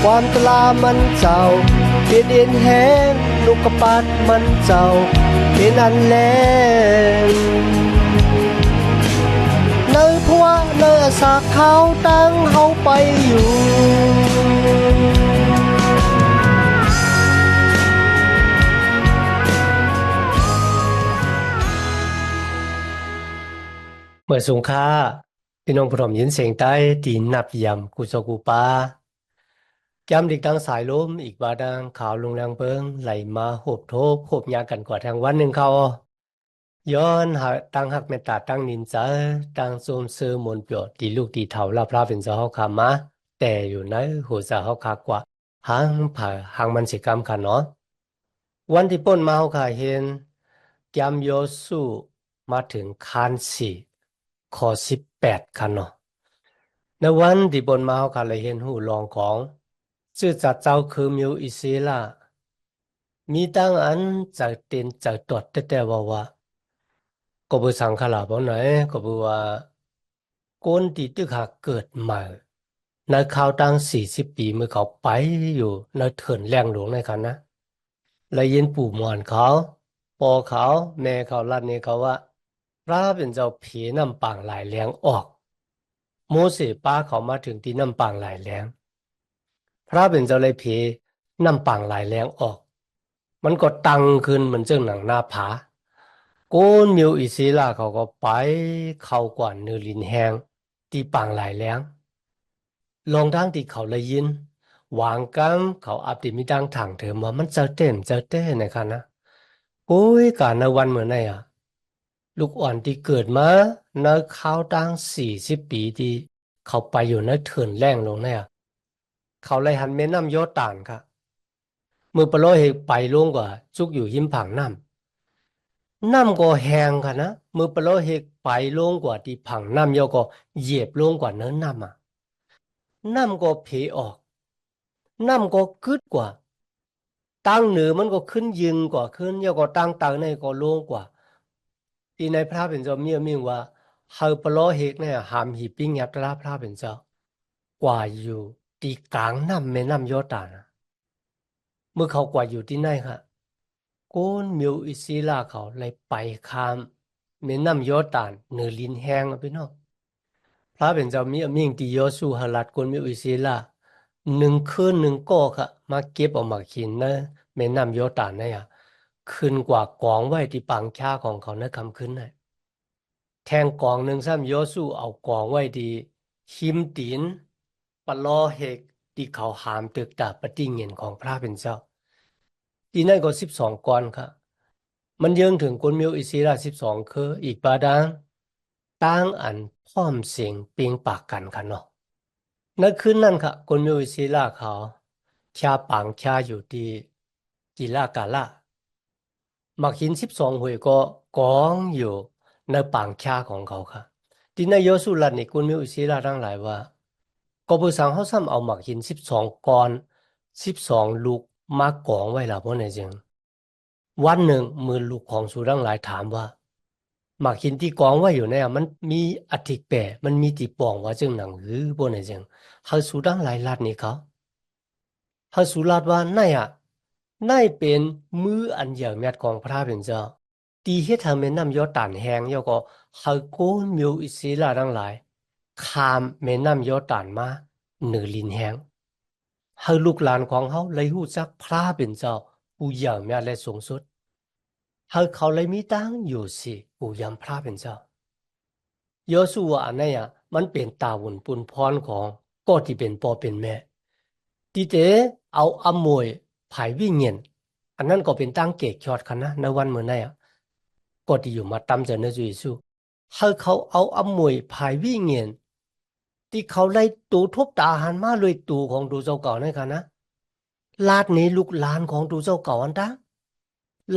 ความตลามันเจ้าเปลี่ยนเอ็นแหงลูกกระปัดมันเจ้าเป็นอันแลงเนื้อพัวเนื้อสากเขาตั้งเฮาไปอยู่เมื่อสงค่าพี่น้องพร้อมยินเสียงใต้ตีนนับยำกุศกูปาแก้มดิกดังสายลมอีกบาดังขาวลงแรงเบิงไหลมาโหบโทบโหบยากันกว่าทางวันหนึ่งเขาย้อนหาตั้งหักเมตตาตั้งนินจาตั้งโซมเซอร์มนเปียวตีลูกตีเถาลาพลาเป็นเจ้าเฮาขามาแต่อยู่ในหัวใจเฮาขากว่าหางผ่าหางมันสิกรรมค่ะเนาะวันที่ป้นมาเฮาขาเห็นแก้มโยสู้มาถึงคานสี่ข้อ18ค่ะเนาะในวันที่บนมาเฮาขาเลยเห็นหูลองของชื่อจัดเจ้าคือมิวอิซิล่ามีตั้งอันจะเต็นจะตอดแต่ว่าก็บ่สังขลาบ่ไหนก็บ่ว่าคนที่ตึกหากเกิดมาในข่าวตั้ง40ปีเมื่อเขาไปอยู่ในเถินแรงหลวงในคันนะและยินปู่มวนเขาปอเขาแม่เขาลัดนี้เขาว่าพระเป็นเจ้าผีน้ำปางหลายแรงออกโมเสสป้าเขามาถึงที่น้ำปางหลายแรงพระเป็นเจ้าเลยผีน้ำปางหลายแรงออกมันก็ตังขึ้นเหมือนเจ้าหนังหน้าผาโกนมิวอิศิลาเขาก็ไปเข้ากว่าเนื้อลินแหงที่ปางหลายแรงลองทางที่เขาเลยยินวางกำเขาอับติมีดังถังเถอมามันเจ้าเต้นะครับนะโอ้ยการในวันเหมือนไงลูกอ่อนที่เกิดมาในข้าวตั้ง40ปีที่เขาไปอยู่ในเถินแรงลงเนี่ยเขาเลยหันแม่น้ำโยตานค่ะมือปะโลเหกไปลงกว่าจุกอยู่หิมผางน้ำก็แห้งค่ะนะมือปะโลเหกไปลงกว่าที่ผังน้ำโยก็เหยียบลงกว่าเนื้อน้ำน้ำก็เพออกน้ำก็กึดกว่าตั้งเหนือมันก็ขึ้นยิงกว่าขึ้นโยก็ตั้งในก็ลงกว่าที่ในพระเป็นเจ้ามีว่าเฮาปะโลเหกเนี่ยหามหีปิ้งยับตราพระเป็นเจ้ากว่าอยู่ที่กลางน้ำแม่น้ำโยตานเมื่อเขากว่าอยู่ที่ไหนค่ะโกนมิวอิซิลาเขาเลยไปข้ามแม่น้ำโยตานเนื้อลินแห้งพี่น้องพระเป็นเจ้ามีอมิ่งที่โยสูหรัดโกนมิวอิซิลา1 คืน 1 ก่อค่ะมาเก็บเอามากินนะแม่น้ำโยตานเนี่ยขึ้นกว่ากองไว้ที่ปางชาของเขานะคำขึ้นนะแทงกองหนึ่งซ้ำโยสูเอากองไว้ที่หิมตีนปะลอเหกที่เขาหามตึกตาปฏิเงินของพระเป็นเจ้าที่นั่นก็12 กองค่ะมันเยิงถึงกลมิวอิซิรา12คืออีกบาดังตั้งอันพร้อมเสียงเปียงปากกันค่ะเนาะในคืนนั้นค่ะกลมิวอิซิราเขาชาปังชาอยู่ที่จิลากาลามักหิน12 หวยก็กองอยู่ในปางชาของเขาค่ะที่นายโยสุรัตน์นี่กุลมิวอิศิราทั้งหลายว่าก็ผู้สังเขาซ้ำเอาหมักหิน12 ก้อน12 ลูกมากองไว้ล่ะเพราะในจึงวันหนึ่งมือลูกของสูทั้งหลายถามว่าหมักหินที่กองไว้อยู่เนี่ยมันมีอธิแปรมันมีที่ปองว่าจึงหนังหรือพวกในจึงเขาสูทั้งหลายลัดนี่เขาสูรัดว่านั่นนั่นเป็นมืออันใหญ่แมดของพระเป็นเจ้าตีเฮ็ดทำแม่น้ำยอดตานแหงยอก็เขาโกนมิวอิศิลาทั้งหลายข้ามแม่น้ำยอดตานมาเหนือลินแหงเขาลูกหลานของเขาเลยรู้จักพระเป็นเจ้าผู้ใหญ่แม่และสูงสุดเขาเลยมีตั้งอยู่สิผู้ยำพระเป็นเจ้าโยสุวาอันนี้มันเป็นตาวุนปุนพรของก็ที่เป็นพ่อเป็นแม่ที่เตเอาอมวยภายวิ่งเงินอันนั้นก็เป็นตั้งเกกชอดคันนะในวันเมื่อไหร่ก็ที่อยู่มาตำจะเนจุยสู้เขาเอาอมวยภายวิ่งเงินที่เขาไล่ตูทุบตาหันมาเลยตูของดูเจ้าเก่านั่นค่ะนะลาดนี้ลูกหลานของดูเจ้าเก่าอันตั้ง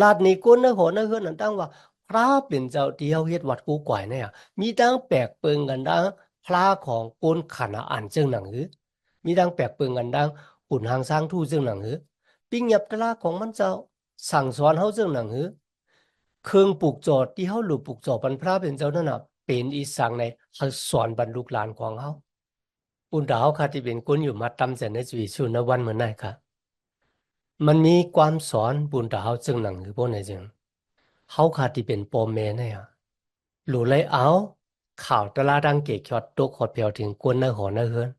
ลาดนี้ก้นในหัวในเฮือนอันตั้งว่าพระเป็นเจ้าเดียวเฮ็ดวัดกูก่อยเนี่ยมีตั้งแปลกเปิงกันดังพระของก้นขนาอันเจิงหนังหือมีดังแปลกเปิงกันดังขุนหางสร้างทู่เจิงหนังหือปิ้งหยับตะลาของมันเจ้าสั่งสอนเฮาเจิงหนังหือเครื่องปลูกจอดที่เฮาหลุปลูกจอดบรรพระเป็นเจ้านั่นน่ะเป็นอีสังในเฮาสอนบรรลุหลานของเฮา ปุณดาวค่ะที่เป็นกุนอยู่มาตำเสนในจุยชูนวันเหมือนไหนค่ะมันมีความสอนปุณดาวจึงหนังหรือพวกไหนจึงเขาค่ะที่เป็นโปรเมเนี่ยหลูเลยเอาข่าวตลาดังเกะขอดตกขอดเพียวถึงกวนในหอในเฮือน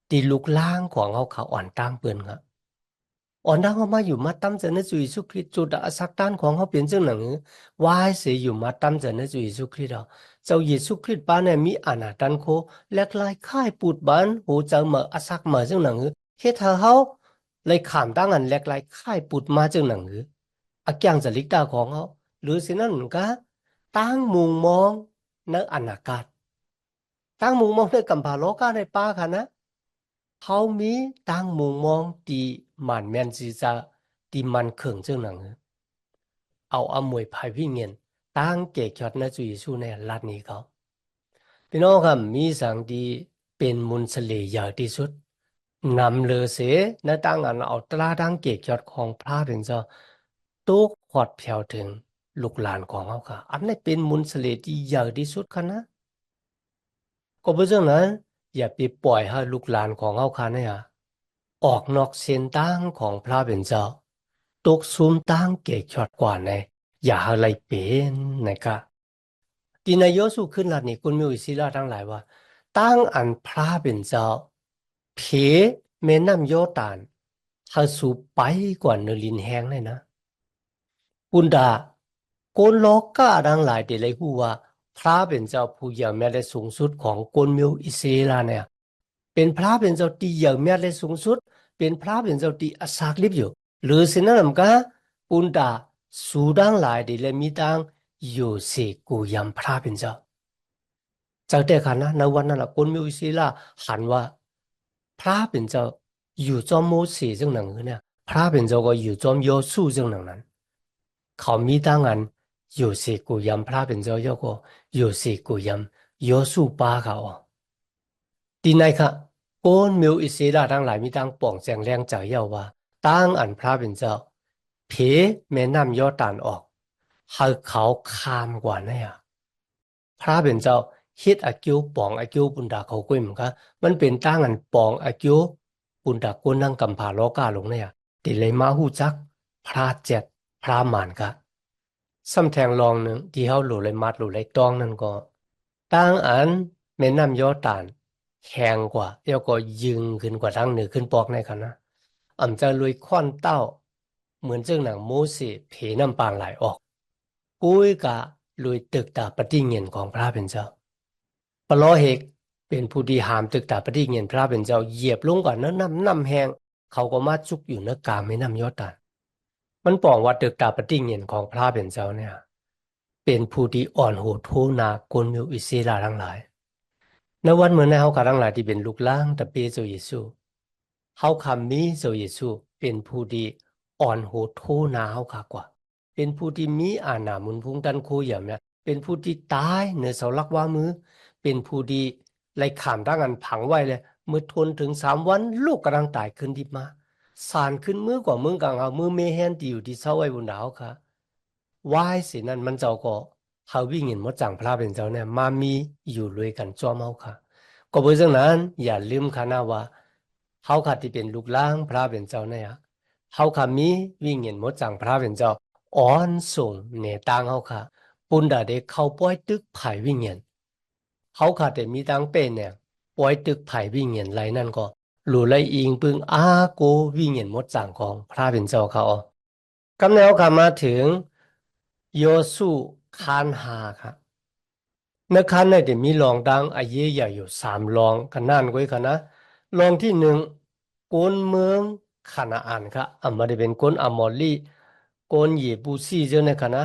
ตีลูกล่างของเขาข่าวอ่อนตั้งเปืนค่ะอ่อนตั้งเขามาอยู่มาตั้มเจนในจุยสุคริตจุดอัสักด้านของเขาเปลี่ยนจึงหนังวายเสียอยู่มาตั้มเจนในจุยสุคริตอ่ะเจ้าเยซูคริสต์บ้านเนี่ยมีอาณาจักรโคแลกลายค่ายปูดบ้านโหเจ้าเหมืออัสักเหมือจึงหนังเฮ็ดเขาเลยขามตั้งอันแลกลายค่ายปูดมาจึงหนังอักยังจะลิกดาของเขาหรือสินั่นก็ตั้งมุมมองในอนาคตตั้งมุมมองในกัมพาโลกาในป่าค่ะนะเขามีตั้งมุมมองที่มันแมนจีจะที่มันเข่งเจ้าหนังเอาอมวยภายวิ่งเงินตั้งเกจอดในจุยสู้ในลัดนี้เขาพี่น้องครับมีสังดีเป็นมุนสเลใหญ่ที่สุดนำเลอเสในตั้งอันเอาตราดังเกจอดของพระเป็นเจ้าตุกขอดแผ่วถึงลูกหลานของเขาค่ะอันนี้เป็นมุนสเลที่ใหญ่ที่สุดค่ะนะก็เพราะฉะนั้นอย่าไปปล่อยให้ลูกหลานของเขาค่ะเนี่ยออกนอกเส้นทางของพระเป็นเจ้าตกซุ่มตั้งเกจอดกว่าในอย่าอะไรเป็นนะครับที่นายโยสูขึ้นหลัดนี้คุณมีอิสระทั้งหลายว่าตั้งอันพระเป็นเจ้าเพแม่น้ำโยร์ดานถ้าสูบไปกว่าเนลินแห้งเลยนะปุณดาโกนโลกาทั้งหลายเดลัยหูว่าพระเป็นเจ้าผู้ใหญ่แม้และสูงสุดของกนมิวอิสราเอลเนี่ยเป็นพระเป็นเจ้าที่ใหญ่แม้และสูงสุดเป็นพระเป็นเจ้าที่อาศักลิบอยู่หรือสินะนำกาปุณดาสูดังหลายเดลัยมีตังอยู่เสกูยำพระเป็นเจ้า จากแต่ขันนะในวันนั้นละคนมีอิสระหันว่าพระเป็นเจ้าอยู่จอมโมเสสจึงหนังเนี่ยพระเป็นเจ้าก็อยู่จอมโยซูจึงหนังนั้นเขามีตั้งอันอยู่เสกูยำพระเป็นเจ้าโยก็อยู่เสกูยำโยซูป้าเขาดีไหนคะคนมีอิสระทั้งหลายมีตั้งป่องแจงแรงใจเยาว่าตั้งอันพระเป็นเจ้าเพแม่น้ำยอร์ดานออกให้เขาข้ามกว่าเนี่ย พระเป็นเจ้าฮิตอากิวปองอากิวปุนดาเขากุ้ยมั้งคะมันเป็นตั้งอันปองอากิวปุนดากุนนั่งกำผาโลกาลงเนี่ยติเลยมาหูจักพระเจ็ดพระหมานกะซ้ำแทงลองหนึ่งที่เขาหลุเลยมัดหลุเลยตองนั่นก็ตั้งอันแม่น้ำยอร์ดานแข็งกว่าแล้วก็ยึงขึ้นกว่าทั้งเหนือขึ้นปอกในกันนะอ่ำจะลุยควันเต้าเหมือนเจ้าหนังโมเสสเพน้ำปานไหลออก กุ้ยกะลุยตึกตาปฏิเงียนของพระเป็นเจ้าปลอเหกเป็นผู้ที่หามตึกตาปฏิเงียนพระเป็นเจ้าเหยียบลงก่อนนั้นน้ำแห้งเขาก็มาจุกอยู่เนื้อกลางไม่น้ำยอดตานมันปองว่าตึกตาปฏิเงียนของพระเป็นเจ้าเนี่ยเป็นผู้ที่อ่อนโหดโทนากลมิวอิเซลาทั้งหลายในวันเหมือนในเขากาทั้งหลายที่เป็นลูกล่างตะเปเจ้าเยซูเขาคำนี้เจ้าเยซูเป็นผู้ที่อ่อนโหดโทนาเขาขากว่า เป็นผู้ที่มีอาณามุนพุงดันคูอย่างเนี้ยเป็นผู้ที่ตายเหนือเสาลักว่ามือเป็นผู้ที่ไล่ขามตั้งอันผังไว้เลยเมื่อทนถึง3 วันลูกกำลังตายขึ้นดิบมาสารขึ้นมือกว่ามึงกังเอามือเมแฮนที่อยู่ที่เสาไว้บนดาวค่ะวายสินั่นมันเจ้าก็เขาวิ่งเห็นมดจังพระเป็นเจ้าเนี่ยมามีอยู่เลยกันจอมเอาค่ะก็เพราะฉะนั้นอย่าลืมค่ะนะว่าเขาค่ะที่เป็นลูกล่างพระเป็นเจ้าเนี่ยเขาค่ะมีวิ่งเห็นมดจังพระเป็นเจ้า อ่อนส่งเนตังเขาค่ะปุ่นดาเด็กเขาปล่อยตึกไผ่วิ่งเงินเขาค่ะแต่มีตังเป็นเนี่ยปล่อยตึกไผ่วิ่งเงินไรนั่นก็หลู่ไรอิงปึงอาโกวิ่งเงินหมดสั่งของพระเป็นเจ้าเขากำแนวค่ะมาถึงโยสุคานหาค่ะในคันเนี่ยเดี๋ยวมีรองดังอาเยใหญ่อยู่3 รองกันนั่นไว้ค่ะนะรองที่1กนเมืองคานาอันค่ะมาได้เป็นกนอมอลลีกนเยบูซีเจ้าเนี่ยค่ะนะ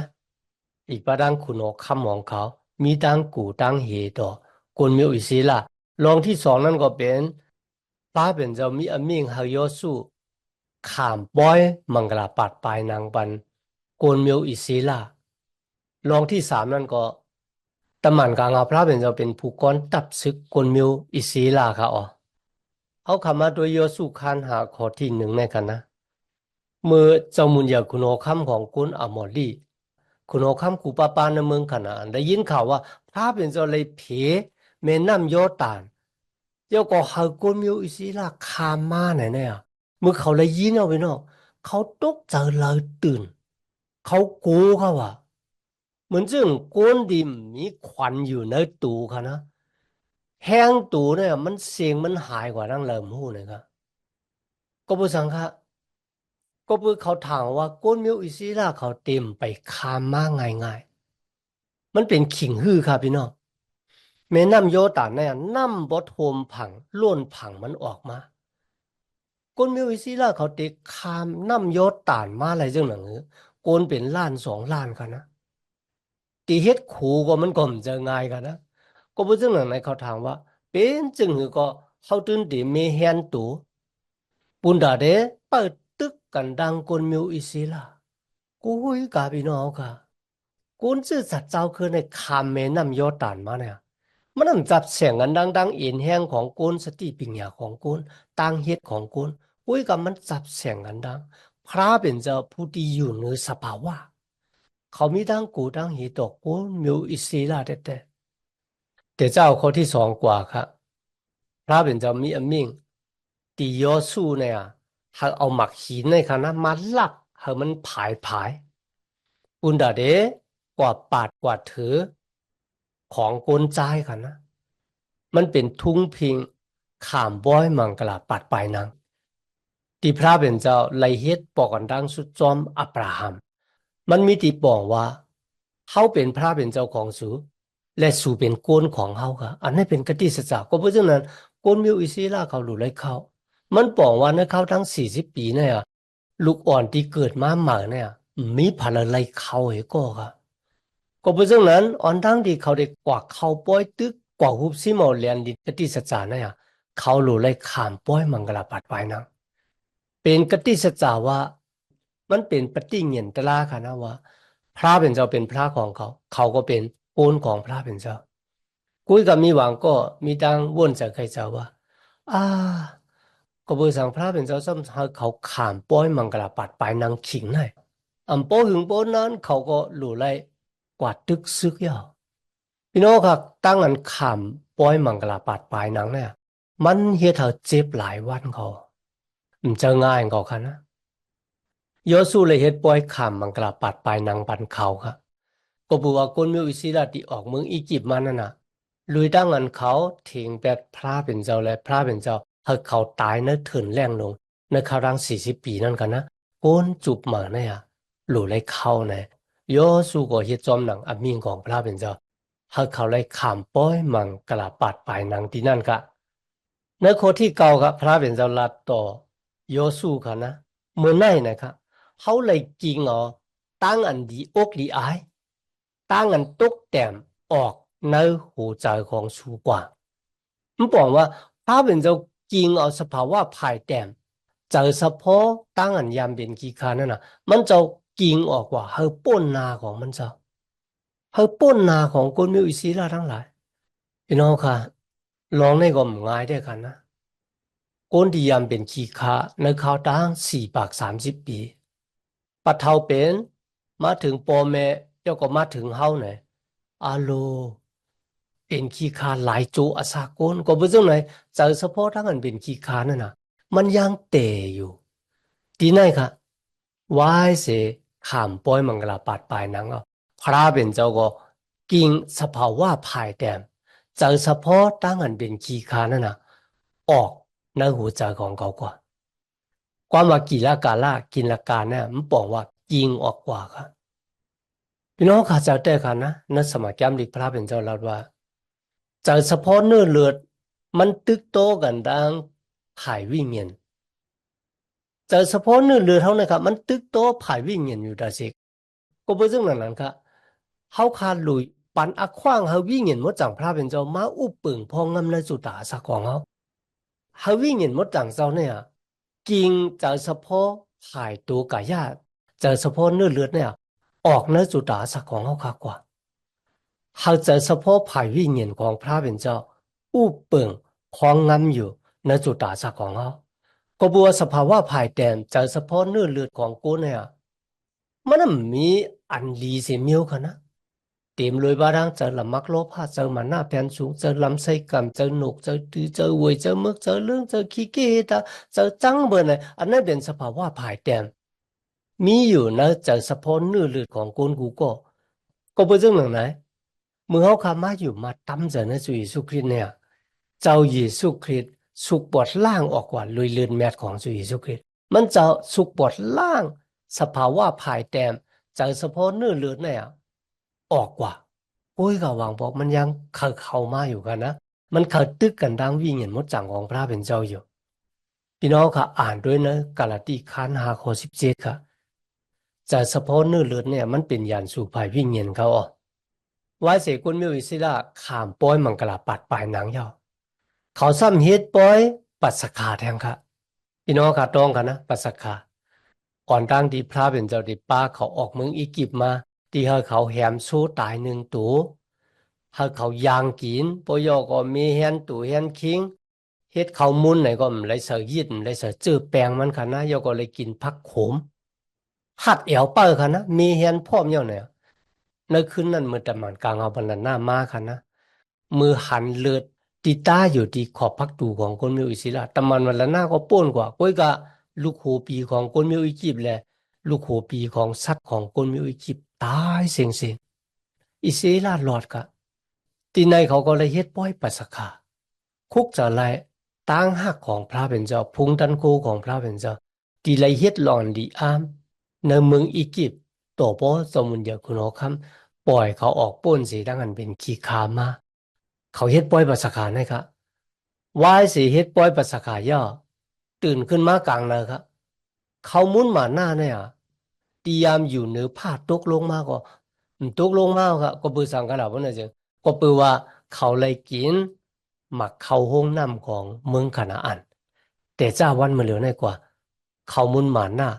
อีกประดังคุณอคำของเขามีดังกูดังเฮดอกนมีอิสิละรองที่2นั่นก็เป็นป้าเป็นเจ้ามีอมิงฮายอสุขามปอยมังกลาปัดปลายนางปันกนมีอิสิละรองที่3นั่นก็ ตะหมันกางาพระเป็นเจ้าเป็นผู้ก้อนตับซึกกลมิวอิสีลาค่ะเขาคำมาโดยโยสุคานหาข้อที่1ในกันนะเมื่อเจ้ามุนยาคุณโอคัมของกุนอมอลีคุณโอคัมกูปาปาในเมืองขนาดได้ยินข่าวว่าพระเป็นเจ้าเลยเพแม่น้ำโยตาน要個後官廟意思啦，ขามาไหนเนี่ยเมื่อเขาเลยยินเอาไปเนาะเขาตกใจเลยตื่นเขากลัวเขาว่าเหมือนซึ่งก้นดิมมีควันอยู่ในตูค่ะนะแห้งตูเนี่ยมันเสียงมันหายกว่านั่งเริ่มหูเลยครับก็ผู้สังฆะก็เพื่อเขาถามว่าก้นมิวอิซิล่าเขาเต็มไปคามมาง่ายๆมันเป็นขิงฮือครับพี่น้องแม่น้ำโยตานเนี่ยน้ำบดโฮมผังล้วนผังมันออกมาก้นมิวอิซิล่าเขาเต็คามน้ำโยตานมาอะไรจังหนังหือก้นเป็นล้านสองล้านกันนะตีเฮ็ดขู่ก็มันก็มันจะง่ายกันนะก็เพื่อจังหนังไหนเขาถามว่าเป็นจึงหือก็เขาตื่นเต็มเมเฮียนตูปุนดาเดเปิดตึกกันดังก้นมิวอิซิล่า กูยกาพี่น้องกะกูจะจัดเจ้าคือในคามเมนำยอดตานมาเนี่ยมันนำจับเสียงกันดังๆเอ็นแห้งของกูสติปัญญาของกูตั้งเฮ็ดของกูกุยกับมันจับเสียงกันดังพระเป็นเจ้าผู้ที่อยู่เหนือสภาวะเขามีทั้งกูทั้งหีตกกูมีอิสระแต่เจ้าข้อที่สองกว่าครับพระเป็นเจ้ามีอมิงตียอสู้เนี่ยหากเอาหมักหินในคณะมาลักให้มันผาย อุนดาเดกว่าปาดกว่าถือของกลใจกันนะมันเป็นทุ่งพิงขามบ้อยมังกลาปัดปลายนางที่พระเป็นเจ้าไลเฮ็ดปอกันดังสุดจอมอับราฮัมมันมีที่บอกว่าเขาเป็นพระเป็นเจ้าของสูและสูเป็นโกนของเขาค่ะอันนี้เป็นกติสัจจะก็เพราะฉะนั้นโกนมิวอิซิลาเขาหลุดเลยเขามันบอกว่าในเขาทั้ง40 ปีเนี่ยลูกอ่อนที่เกิดมาใหม่เนี่ยมีพลังไล่เขาเหก็ค่ะก็เพราะฉะนั้นอันทั้งที่เขาได้กว่าเขาป้อยตึกกว่าหุบซิมอลเลียนดิกติสัจจะเนี่ยเขาหลุดเลยขามป้อยมังกรปัดไปนะเป็นกติสัจจะว่ามันเป็นปฏิญญาตราค่ะนะว่าพระเป็นเจ้าเป็นพระของเขาเขาก็เป็นโอนของพระเป็นเจ้ากุยกับมีหวังก็มีตังว่นจากใครเจ้าว่าอ่าก็บริสังพระเป็นเจ้าซ้ำเขาขามป้อยมังกรปัดไปนางขิงให้อันโป้หึงโป้นั้นเขาก็หลู่ไล่กวาดตึกซึกยาวพี่น้องครับตั้งอันขามป้อยมังกรปัดไปนางเนี่ยมันเฮ็ดให้เจ็บหลายวันเขามันจะง่ายกว่ากันนะ โยสู้เลยเฮ็ดปล่อยข้ามมังกรปัดปลายนางปันเขาครับก็บอกว่าคนมีอิสระที่ออกเมืองอียิปต์มานั่นน่ะลุยตั้งอันเขาถิงแบบพระเป็นเจ้าและพระเป็นเจ้าให้เขาตายในเถินแรงลงในครั้ง40 ปีนั่นกันนะโกนจุบมาเนี่ยหลู่เลยเข้าเนี่ยโยสู้ก็เฮ็ดจอมหนังอมิงของพระเป็นเจ้าให้เขาเลยข้ามป้อยมังกรปัดปลายนางที่นั่นก็ในโคที่เก่าครับพระเป็นเจ้าลัดต่อโยสู้ค่ะนะเมื่อไหร่นะครับเขาเลยจริงอ๋อตั้งอันดีอกดีอายตั้งอันตกแต่มออกในหัวใจของสูกว่ามันบอกว่าพระเป็นเจ้าจริงเอาสภาวะภายแต้มเจอเฉพาะตั้งอันยามเป็นกีคานั่นน่ะมันจะจริงออกว่าเฮาป้นนาของมันเจ้าเฮาป้นนาของคนมีอิสระทั้งหลายพี่น้องค่ะลองในก็ง่ายได้กันนะ ก้นที่ยามเป็นขี้ค้าในข่าวตั้ง430 ปีปัดเทาเป็นมาถึงพ่อแม่เจ้าก็มาถึงเฮาเนี่ยอาโลเป็นขี้ค้าหลายโจอาสากลก็บ่จังไหนเจอเฉพาะทั้งอันเป็นขี้ค้านั่นน่ะมันยังเตอยู่ทีไหนค่ะวายเสข้ามป้อยมังกรปัดปลายนังเอาพระเป็นเจ้าก็กิ่งสภาวะภายแต้มเจอเฉพาะตั้งอันเป็นขี้ค้านั่นน่ะออกในหัวใจของเขากว่า ความว่ากีฬากาล่ากินละกาเนี่ยมันบอกว่ายิงออกกว่าครับพี่น้องข้าเจ้าแต่ค่ะนะนักสมัยแก้มดิกพระเป็นเจ้าเล่าว่าจากเฉพาะเนื้อเลือดมันตึกโตกันดังผายวิญญาณจากเฉพาะเนื้อเลือดเท่านั้นครับมันตึกโตผายวิญญาณอยู่ดาสิก็เป็นเรื่องนั้นครับเขาขาดลุยปันอักขว้างเขาวิญญาณมดจังพระเป็นเจ้ามาอุปปึงพองงำในสุตตาสักของเขาวิญญาณมดจังเจ้าเนี่ยกิงจากเฉพาะผายตัวกายาจากเฉพาะเนื้อเลือดเนี่ยออกในจุดาสักของเขากว่าเขาจากเฉพาะผายวิญญาณของพระเป็นเจ้าอุปปึงพองงำอยู่ในจุดาสักของเขาก็บัวสภาวะภายแต้มจากเฉพาะเนื้อเลือดของกูเนี่ยมันมีอันลีเสียมิวค่ะนะ tìm lùi ba đang chờ là mắc lốp ha chờ mà na bèn xuống chờ làm xây cầm chờ nục chờ tư chờ quỳ chờ mức chờ lương chờขี้kia ta chờ trắng bờ này anh ấyเป็นสภาวะภายแต้มมีอยู่นะจะเฉพาะเนื้อเลือดของคนกูก็เป็นเรื่องหนึ่งไหนเมื่อเขาขามาอยู่มาตั้มเจอในจุยสุคริตเนี่ยเจ้าเยซูคริสต์สุกปวดล่างออกกว่าลุยเลือนแมดของจุยสุคริสต์มันจะสุกปวดล่างสภาวะภายแต้มจะเฉพาะเนื้อเลือดเนี่ยออกกว่าโอ้ยก็หวังบอกมันยังเข้ามาอยู่กันนะมันเข้าตึกกันดังวิ่งเห็นมดจังของพระเป็นเจ้าอยู่พี่น้องค่ะอ่านด้วยนะกาลาติคัน5:17ค่ะจะเฉพาะเนื้อเลือดเนี่ยมันเป็นยานสู่ภายวิ่งเห็นเขาอ่ะว่าเสกุลมิวอิสิลาขามป้อยมังกลาปัดปลายหนังยาวเขาซ้ำเฮ็ดป้อยปัสสขาแทงค่ะพี่น้องค่ะตรงกันนะปัสสขาก่อนตั้งที่พระเป็นเจ้าดิป้าเขาออกเมืองอียิปต์มาที่ให้เขาแหมสู้ตาย1 ตัวให้เขายางกินปอยก็มีแฮนตู่แฮนคิงเฮ็ดเขามุนไหนก็เลยเสือยิดเลยเสือจื้อแปลงมันค่ะนะยก็เลยกินผักโขมหัดเอวเปิ้ลค่ะนะมีแฮนพร้อมเนี่ยในคืนนั้นมือตะมันกลางเอาบรรณาหน้ามาค่ะนะมือหันเลือดตีตาอยู่ที่ขอบพักตูของคนมิวอิสระตะมันวันละหน้าก็ป้นกว่าก้อยกะลูกโหปีของคนมิวอียิปต์แหละลูกโหปีของสัตว์ของคนมิวอียิปต์ตายเสียงอิสราหลอดกะที่ในเขาก็เลยเฮ็ดป้อยปัสสขาคุกจะไล่ตั้งหักของพระเป็นเจ้าพุงตันโกของพระเป็นเจ้าที่เลยเฮ็ดหลอนดีอามในเมืองอียิปต์ตัวป้อสมุนเดียวคุณหอคำปล่อยเขาออกป้นสีดังนั้นเป็นขี้คามาเขาเฮ็ดป้อยปัสสขาให้ครับวายสีเฮ็ดป้อยปัสสขาย่อตื่นขึ้นมากลางเลยครับเขามุนมาหน้าเนี่ยตียามอยู่เหนือผ้าตกลงมาก็ตกลงมาก็ปือสังกันแล้วว่าเนี่ยก็ปือว่าเขาเลยกินหมักเข้าห้องน้ำของเมืองคณาอันแต่เจ้าวันมาเหลือในกว่าเขามุนมาหน้า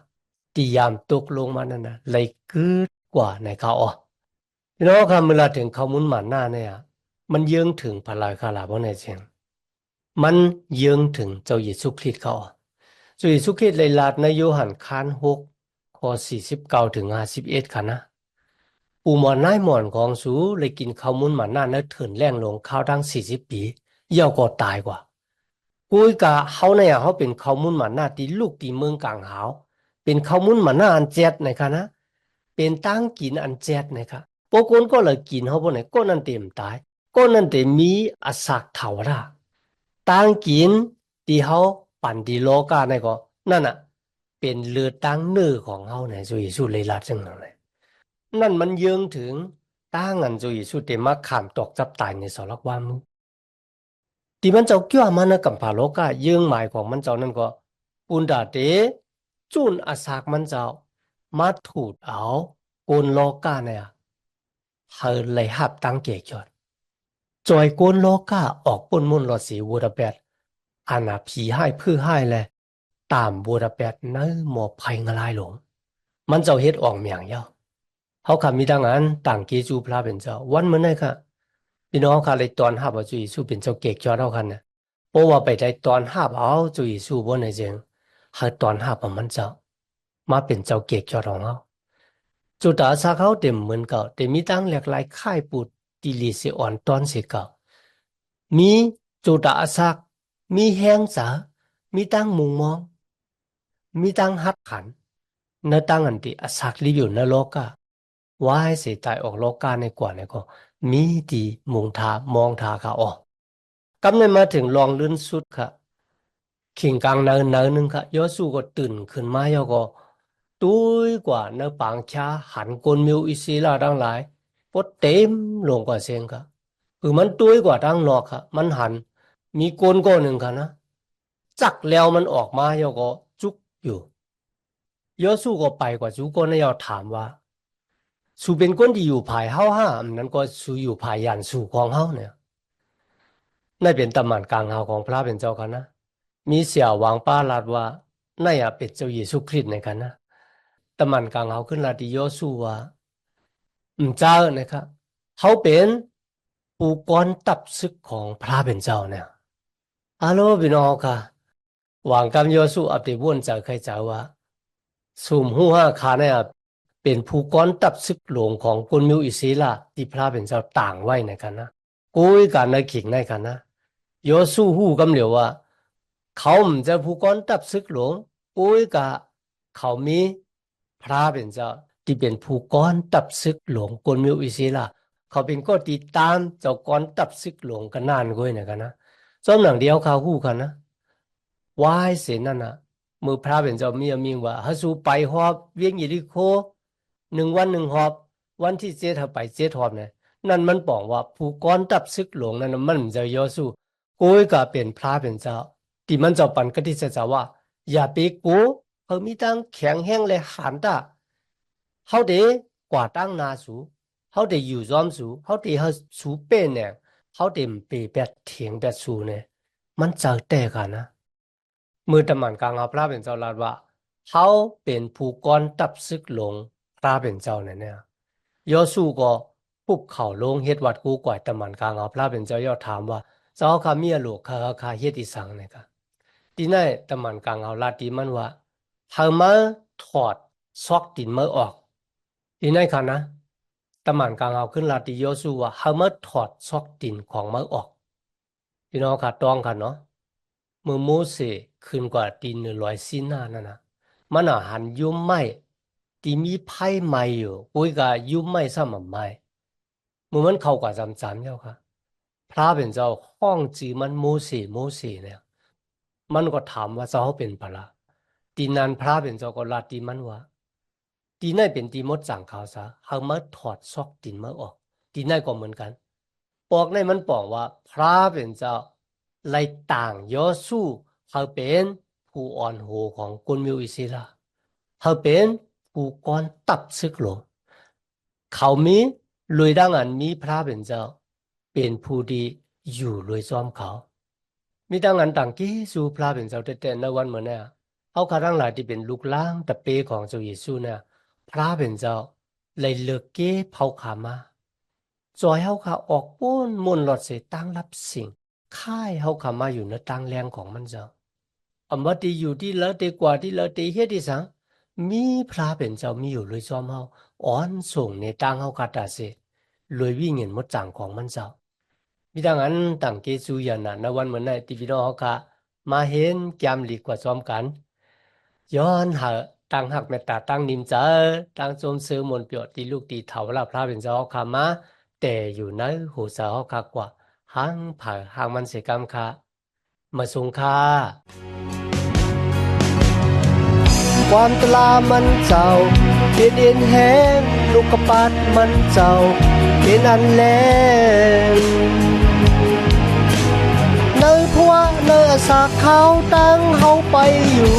ตียามตกลงมานั่นนะเลยกึดกว่าในเขาอ๋อพี่น้องครับเวลาถึงเขามุนมาหน้าเนี่ยมันเยื้องถึงพระลายคาลาเพราะในเชียงมันเยื้องถึงเจ้าเยซูคริสต์เขาเจ้าเยซูคริสต์เลยลาดในโยฮันคัน6:49-51ค่ะนะปูหมอนนายหมอนของสูเลยกินข้าวมุนหมาหน้าเนื้อเถินแรงลงข้าวทั้ง40 ปีเย่าก็ตายกว่ากุยกะเขาเนี่ยเขาเป็นข้าวมุนหมาหน้าที่ลูกที่เมืองกลางหาวเป็นข้าวมุนหมาหน้าอันเจ็ดนะคะนะเป็นตั้งกินอันเจ็ดนะคะพวกคนก็เลยกินเขาพวกไหนก็นั่นเต็มตายก็นั่นเต็มมีอสักเถาละตั้งกินที่เขาปั่นที่โลกาเนี่ยก็นั่นอ่ะเป็นเลือดตั้งเนื้อของเขาเนี่ยสุยสุเลยลาดจังเลยนั่นมันเยื้องถึงตั้งอันจุยสุเตมาขามตอกจับตายในสลักว่ามึงที่มันเจ้าเกี่ยวมันนะกับผาโลกาเยื้องหมายของมันเจ้านั่นก็ปุนดาเตจุนอาสากมันเจ้ามาถูดเอาโกนโลกาเนี่ยเฮาเลยหับตั้งเกียจอดจอยโกนโลกาออกปนมุนรอสีบูดาเปตอาณาผีให้พื้อให้แลตามบูดาเปตเนื้อหมอภัยงลายหลงมันเจ้าเฮ็ดออกเมียงเย้าเขาคำมีดังนั้นต่างเกจูพระเป็นเจ้าวันเมื่อไหร่ค่ะพี่น้องค่ะเลยตอนห้าว่าจุยสู้เป็นเจ้าเกกจอดเอาคันนะเพราะว่าไปได้ตอนห้าเอาจุยสู้บนในเจิงให้ตอนห้ามันเจ้ามาเป็นเจ้าเกกจอดของเขาจุดอาสาเขาเต็มเหมือนเก่าแต่มีตั้งหลากหลายค่ายปูดตีลีเสอ่อนตอนเสียเก่ามีจุดอาสามีแห้งสามีตั้งมุงมองมีตั้งหักขันเนื้อตั้งอันที่อาสาลิบอยู่ในโลกาว่าให้เสียตายออกโลกาในกว่าเนี่ยก็มีดีมุงทามองทาค่ะอ๋อกำเนิดมาถึงลองลื่นสุดค่ะขิงกลางเนินนึงค่ะยอสู้ก็ตื่นขึ้นมายอก็ตุ้ยกว่าเนื้อปางชาหันกลมิวอิศิลาทั้งหลายพดเต็มลงกว่าเสียงค่ะคือมันตุ้ยกว่าทั้งนอกค่ะมันหันมีกลก็หนึ่งค่ะนะจักแล้วมันออกมายอก็จุกอยู่ยอสู้ก็ไปกว่าจุกก็นายอถามว่าสู้เป็นคนที่อยู่ภายเฮาห้านั้นก็สู้อยู่ภายยันสู่ของเฮาเนี่ยนั่นเป็นตำนานกลางเฮาของพระเป็นเจ้ากันนะมีเสียหวังป้าลาดว่านั่นเป็นเจ้าเยซูคริสต์ในกันนะตำนานกลางเฮาขึ้นลาดิโยสู้ว่าเจ้านะครับเขาเป็นผู้ก่อนตับศึกของพระเป็นเจ้าเนี่ยฮัลโหลพี่น้องค่ะหวังกำโยสู้อับติบุญเจ้าใครเจ้าว่าสุ่มหู้ห้าขาเนี่ย เป็นผู้ก้อนตับซึกหลวงของกวนมิวอิศิลาที่พระเป็นเจ้าต่างไว้ในกันนะกุยกันในขิงในกันนะโยสู้หู้กำเหลียวว่าเขามันจะผู้ก้อนตับซึกหลวงกุยกะเขามีพระเป็นเจ้าที่เป็นผู้ก้อนตับซึกหลวงกวนมิวอิศิลาเขาเป็นก็ติดตามเจ้าก้อนตับซึกหลวงกันนานกุยในกันนะจอมหนังเดียวเขาหู้กันนะวายเสนนั่นนะมือพระเป็นเจ้ามีอมิงว่าฮัสูไปหอบเวียงยิริโค1 วัน 1หอบวันที่7ถ้าไป7หอบเนี่ยนั่นมันบอกว่าผู้ก้อนตับซึกหลวงนั่นมันจะยอสู้กูก็เป็นพระเป็นเจ้าที่มันจะปันก็ที่จะว่าอย่าไปกูเขามีตั้งแข็งแห้งเลยหันตาเขาเดกว่าตั้งนาสูเขาเดอยู่ซ้อมสูเขาเดเขาสูเป็นเนี่ยเขาเดมเปแบบเถียงแบบสูเนี่ยมันจะแต่กันนะมือตะมันกลางเอาพระเป็นเจ้าลาดว่าเขาเป็นผู้ก้อนตับซึกหลวงพระเป็นเจ้าเนี่ยยอสู้ก็ปุบเข่าลงเฮ็ดวัดกูก่อยตะมันกลางเอาพระเป็นเจ้ายอดถามว่าเจ้าข้ามีลูกข้าเฮ็ดอีสังเนี่ยค่ะที่นั่นตะมันกลางเอาลาดที่มันว่าเฮามาถอดซอกดินมือออกที่นั่นค่ะนะตะมันกลางเอาขึ้นลาดที่ยอสู้ว่าเฮามาถอดซอกดินของมือออกพี่น้องค่ะต้องค่ะเนาะมือโมเสสขึ้นกว่าดิน100 ซีนานั่นนะมันหันยุ่มไม้ที่มีไผ่ไม้อยู่กุยก็ยุ่มไม้ซ้ำมันไม้มือมันเข้ากว่าจำเจ้าค่ะพระเป็นเจ้าห้องจือมันโมเสสเนี่ยมันก็ถามว่าเจ้าเป็นพระตีนั้นพระเป็นเจ้าก็ลาตีมันว่าตีนั่นเป็นตีมดสั่งเขาซะเขามาถอดซอกดินมาออกตีนั่นก็เหมือนกันบอกในมันบอกว่าพระเป็นเจ้าไล่ต่างยอสู้เขาเป็นผู้อ่อนโหของกุนมิวอิศิลาเขาเป็นผู้ก้อนตับซึกหลงเขามีลุยดังอันมีพระเป็นเจ้าเป็นผู้ดีอยู่ลุยซ้อมเขามีดังอันต่างกี้สู่พระเป็นเจ้าแต่ในวันเหมือนเนี่ยเอาข้าทั้งหลายที่เป็นลูกหลานตะเปของเจ้าเยซูเนี่ยพระเป็นเจ้าเลยเลิกเก้เผาขามาจอยเฮาขาออกป้นมนหลอดเสตั้งรับสิ่งค่ายเฮาขามาอยู่ในตั้งแรงของมันเจ้าอำมาตีอยู่ที่ละตีกว่าที่ละตีเฮ็ดที่สังมีพระเป็นเจ้ามีอยู่เลยซ้อมเฮาอ่อนส่งในตั้งเฮาคาตาเสเลยวิ่งเงินมดจังของมันเจ้ามีดังนั้นต่างเกซูยันนะในวันเหมือนในที่พี่น้องเฮาค่ะมาเห็นแกมหลีกกว่าซ้อมกันย้อนหาตั้งหักเมตตาตั้งนิมเจอตั้งโจมซื้อมนเปียวตีลูกตีเถาลาพระเป็นเจ้าค่ะมาแต่อยู่ในหูสาวค่ะกว่าหางผ่าหางมันเสกรรมค่ะมาสงค่ะความตลามันเจ้าเป็นเอ็นแห้งลูกกระปัดมันเจ้าเป็นอันแลงเนยพัวเนยสากเขาตั้งเฮาไปอยู่